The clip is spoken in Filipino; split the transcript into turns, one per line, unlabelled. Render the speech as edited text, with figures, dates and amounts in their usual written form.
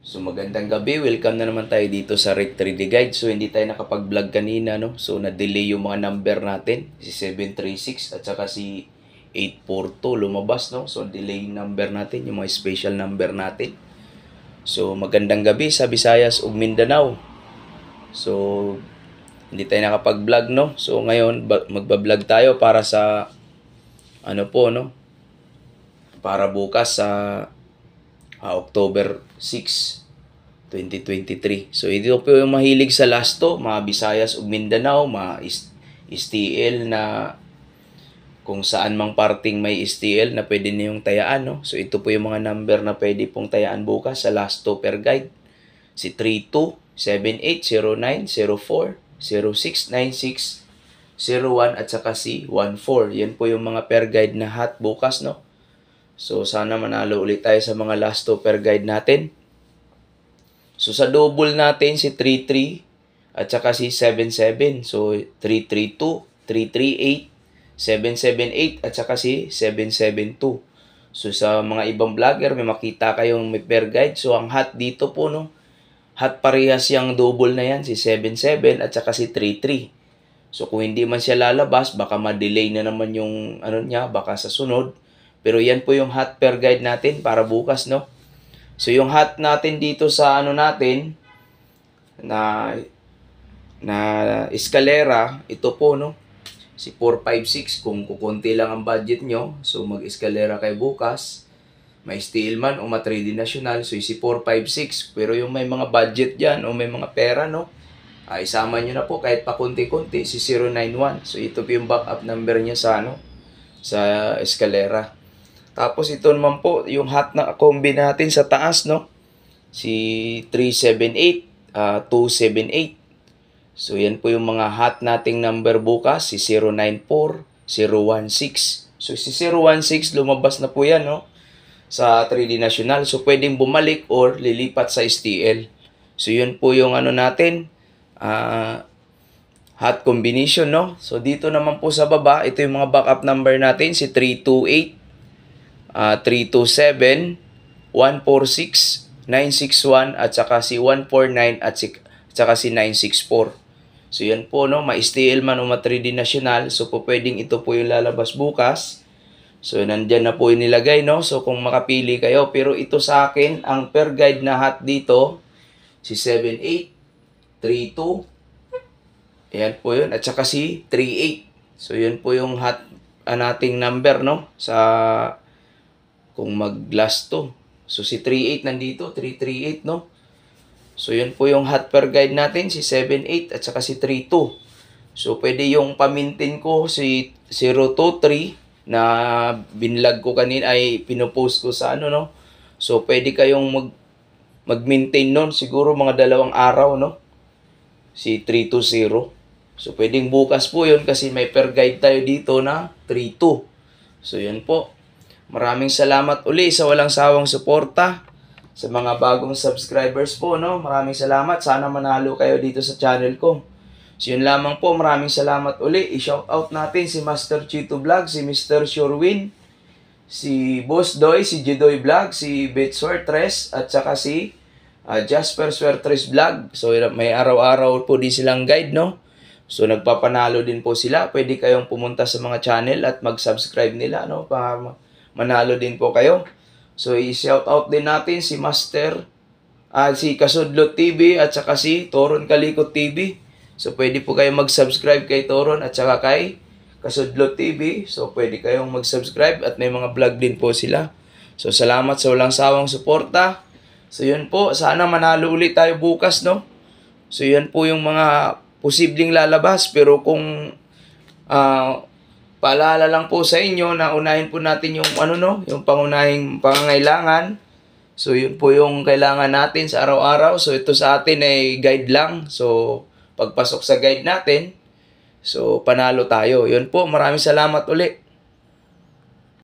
So magandang gabi, welcome na naman tayo dito sa Rate 3D Guide. So hindi tayo nakapag-vlog kanina, no? So na-delay yung mga number natin, si 736 at saka si 842 lumabas, no? So delay yung number natin, yung mga special number natin. So magandang gabi sa Visayas ug Mindanao. So hindi tayo nakapag-vlog, no? So ngayon magba-vlog tayo para sa ano po, no? Para bukas sa October 6, 2023. So ito po yung mahilig sa lasto, mga Visayas ug Mindanao, mga STL na kung saan mang parting may STL na pwede niyong tayaan, no? So ito po yung mga number na pwede pong tayaan bukas sa lasto per guide. Si 32, 78, 09, 04, 06, 96, 01 at saka si 14. Yan po yung mga per guide na hot bukas, no? So sana manalo ulit tayo sa mga lasto per guide natin. So sa double natin si 33 at saka si 77. So 332, 338, 778 at saka si 772. So sa mga ibang vlogger may makita kayong may per guide. So ang hot dito po, no, hot parehas yung double na yan, si 77 at saka si 33. So kung hindi man siya lalabas, baka ma-delay na naman yung ano niya, baka sa sunod. Pero yan po yung hot per guide natin para bukas, no? So yung hot natin dito sa ano natin na eskalera, ito po, no? Si 456 kung kukunti lang ang budget nyo, so mag-eskalera kayo bukas. May steel man o ma-3D national, so si 456. Pero yung may mga budget diyan o may mga pera, no? Isama nyo na po kahit pa kunti-kunti si 091. So ito po yung backup number niya sa ano, sa eskalera. Tapos ito naman po, yung hot na combi natin sa taas, no? Si 378, 278. So yan po yung mga hot nating number bukas, si 094, 016. So si 016 lumabas na po yan, no? Sa 3D National. So pwedeng bumalik or lilipat sa STL. So yun po yung ano natin, hot combination, no? So dito naman po sa baba, ito yung mga backup number natin, si 328, 327, 146, 961 at saka si 149 at saka si 964. So yan po, no, ma-STL man o ma-3D national. So po pwedeng ito po yung lalabas bukas. So nandyan na po yung nilagay, no. So kung makapili kayo, pero ito sa akin ang per guide na hot dito si 78, 32. Ayan po yun at saka si 38. So yun po yung hot nating number, no, sa kung mag-last to. So si 38 nandito, 338, no? So yun po yung hot per guide natin, si 78 at saka si 32. So pwede yung pamintin ko si 023 na binlog ko kanina ay pinopost ko sa ano, no? So pwede kayong mag-maintain nun siguro mga 2 araw, no? Si 320. So pwedeng bukas po yun kasi may per guide tayo dito na 32. So yun po. Maraming salamat uli sa walang sawang suporta. Sa mga bagong subscribers po, no? Maraming salamat. Sana manalo kayo dito sa channel ko. So yun lamang po. Maraming salamat uli. I-shoutout natin si Master Chito Vlog, si Mr. Shurwin, si Boss Doy, si Jidoy Vlog, si Bet Swertres, at saka si Jasper Swertres Vlog. So may araw-araw po di silang guide, no? So nagpapanalo din po sila. Pwede kayong pumunta sa mga channel at mag-subscribe nila, no? Para manalo din po kayo. So i-shoutout din natin si Master, si Kasudlot TV at saka si Toron Kalikot TV. So pwede po kayong mag-subscribe kay Toron at saka kay Kasudlot TV. So pwede kayong mag-subscribe at may mga vlog din po sila. So salamat sa walang sawang suporta. So yun po, sana manalo ulit tayo bukas, no? So yun po yung mga posibleng lalabas. Pero kung paalala lang po sa inyo na unahin po natin yung ano, no, yung pangunahing pangangailangan. So yun po yung kailangan natin sa araw-araw. So ito sa atin ay guide lang. So pagpasok sa guide natin, so panalo tayo. Yun po, maraming salamat uli.